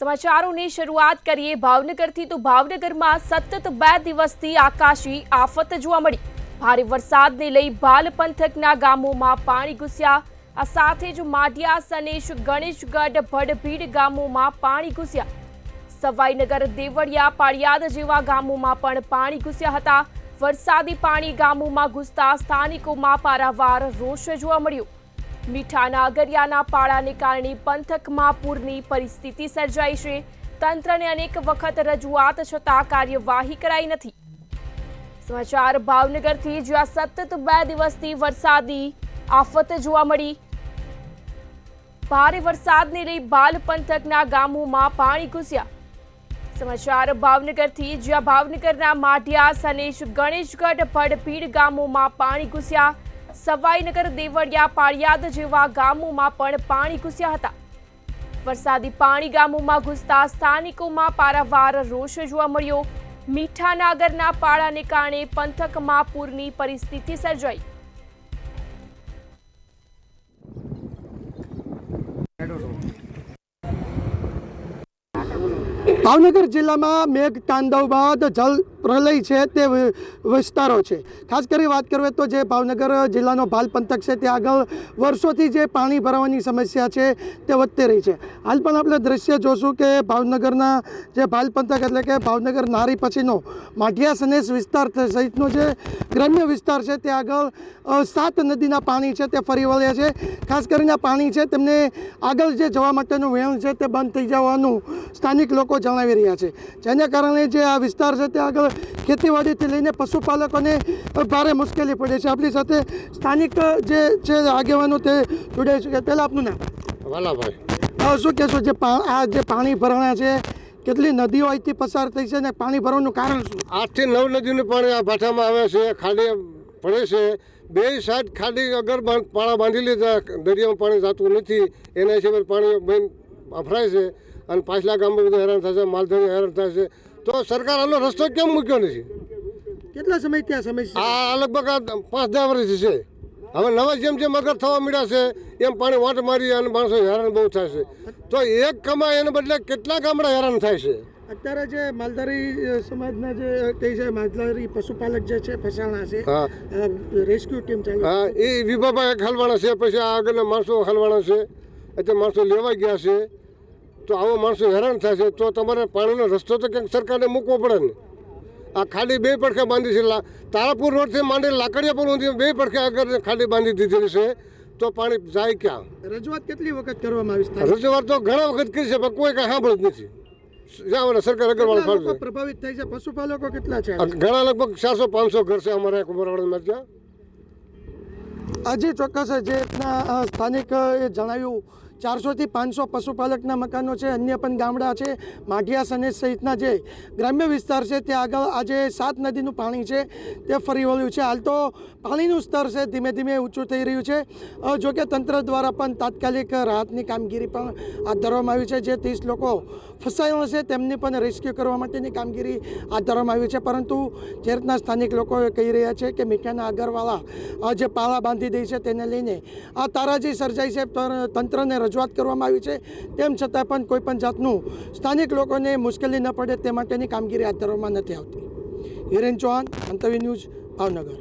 સમાચારોની શરૂઆત કરીએ ભાવનગરથી તો ભાવનગરમાં સતત 2 દિવસથી આકાશી આફત જોવા મળી। ભારે વરસાદને લઈ ભાલ પંથકના ગામોમાં પાણી ઘૂસ્યા। આ સાથે જ માઢિયા, સનેશ, ગણેશગઢ, ભડભીડ ગામોમાં પાણી ઘૂસ્યા। સવાઈનગર, દેવળિયા, પાળિયાદ જેવા ગામોમાં પણ પાણી ઘૂસ્યા હતા। વરસાદી પાણી ગામોમાં ઘૂસતા સ્થાનિકોમાં પારાવાર રોષ જોવા મળ્યો। મીઠાના અગરિયાના પાળાને કારણે પંથકમાં પૂરની પરિસ્થિતિ સર્જાઈ છે। તંત્રને અનેક વખત રજૂઆત છતાં કાર્યવાહી કરાઈ નથી। સમાચાર ભાવનગરથી, જ્યાં સતત 2 દિવસથી વરસાદી આફત જોવા મળી। ભારે વરસાદને લઈ ભાલ પંથકના ગામોમાં પાણી ઘૂસ્યા। સમાચાર ભાવનગરથી, જ્યાં ભાવનગરના માઢિયા, સનેશ, ગણેશગઢ, ભડભીડ ગામોમાં પાણી ઘૂસ્યા। સવાઈનગર, દેવળિયા, પાળિયાદ જેવા ગામોમાં પણ પાણી ઘૂસ્યા હતા। વરસાદી પાણી ગામોમાં ઘૂસતા સ્થાનિકોમાં પારાવાર રોષ જોવા મળ્યો। મીઠાના અગરના પાળાને કારણે પંથકમાં પૂરની પરિસ્થિતિ સર્જાઈ। ભાવનગર જિલ્લામાં મેઘ તાંડવ બાદ જલ પ્રલય છે તે વિસ્તારો છે। ખાસ કરી વાત કરીએ તો જે ભાવનગર જિલ્લાનો ભાલ પંથક છે ત્યાં આગળ વર્ષોથી જે પાણી ભરાવાની સમસ્યા છે તે વધતી રહી છે। હાલ પણ આપણે દ્રશ્ય જોશું કે ભાવનગરના જે ભાલ પંથક એટલે કે ભાવનગર નારી પછીનો માઢિયા, સનેશ વિસ્તાર સહિતનો જે ગ્રામ્ય વિસ્તાર છે ત્યાં આગળ 7 નદીના પાણી છે તે ફરી વળ્યા છે। ખાસ કરીને પાણી છે તેમને આગળ જે જવા માટેનું વહેણ છે તે બંધ થઈ જવાનું સ્થાનિક લોકો જણાવી રહ્યા છે, જેને કારણે જે આ વિસ્તાર છે તે આગળ ખેતીવાડીથી લઈને પશુપાલકોને ભારે મુશ્કેલી પડે છે। આપણી સાથે સ્થાનિક જે છે આગેવાનો તે જોડાઈ છે। પહેલાં આપનું નામ? વાલાભાઈ। શું કહેશો, આ જે પાણી ભરાણા છે, કેટલી નદીઓ અહીંથી પસાર થઈ છે અને પાણી ભરવાનું કારણ શું? 8 થી 9 નદીનું પાણી આ ભાટામાં આવે છે, ખાડી પડે છે। 2 સાઈડ ખાડી અગર પાળા બાંધી લીધા, દરિયામાં પાણી જતું નથી, એના હિસાબે પાણી વપરાય છે અને પાછલા ગામમાં બધા હેરાન થશે, માલધારી હેરાન થશે। તો સરકાર આનો રસ્તો કેમ મૂક્યો નથી? કેટલા સમય ત્યાં સમસ્યા? આ લગભગ 5-10 વર્ષ છે। હવે નવા જેમ અગર થવા મળ્યા છે એમ પાણી વાંટ મારી અને માણસો હેરાન બહુ થાય છે। તો એક કમાય એને બદલે કેટલા ગામડા હેરાન થાય છે। અત્યારે જે માલધારી સમાજના જે કહે છે, માલધારી પશુપાલક જે છે ફસાણા છે, રેસ્ક્યુ ટીમ ચાલુ, હા, એ વિભાગમાં એક હલવાણા છે, પછી આ આગળના માણસો હલવાણા છે, એટલે માણસો લેવા ગયા છે। તો આવો માણસો હેરાન થાય છે। તો તમારે પાણીનો રસ્તો તો ક્યાંક સરકારને મૂકવો પડે ને। આ ખાડી 2 પડખે બાંધી છે, તારાપુર રોડથી માંડી લાકડિયા પર 2 પડખે આગળ ખાડી બાંધી દીધેલી છે, તો પાણી જાય ક્યાં? રજૂઆત કેટલી વખત કરવામાં આવી? રજૂઆત તો ઘણા વખત કરી છે, પણ કોઈ કાંઈ સાંભળે જ નથી। સરકાર અગરવાલ પ્રભાવિત થાય છે, પશુપાલકો કેટલા છે? ઘણા લગભગ 400-500 ઘર છે અમારા કુંભરવાડામાં ત્યાં। હજી ચોક્કસ જે રીતના સ્થાનિક જણાવ્યું, 400 થી 500 પશુપાલકના મકાનો છે, અન્ય પણ ગામડા છે, માઢિયા, સનેશ સહિતના જે ગ્રામ્ય વિસ્તાર છે ત્યાં આગળ આજે 7 નદીનું પાણી છે તે ફરી વળ્યું છે। હાલ તો પાણીનું સ્તર છે ધીમે ધીમે ઊંચું થઈ રહ્યું છે। જોકે તંત્ર દ્વારા પણ તાત્કાલિક રાહતની કામગીરી પણ હાથ ધરવામાં આવી છે। જે 30 લોકો ફસાયેલા છે તેમની પણ રેસ્ક્યુ કરવા માટેની કામગીરી હાથ ધરવામાં આવી છે। પરંતુ જે રીતના સ્થાનિક લોકો કહી રહ્યા છે કે મીઠાના આગરવાળા જે પાળા બાંધી દે છે તેને લઈને આ તારાજી સર્જાઈ છે। તંત્રને રજૂઆત કરવામાં આવી છે, તેમ છતાં પણ કોઈ પણ જાતનું સ્થાનિક લોકોને મુશ્કેલી ન પડે તે માટેની કામગીરી હાથ ધરવામાં નથી આવતી। હિરેન ચૌહાણ, મંતવ્ય ન્યૂઝ, ભાવનગર।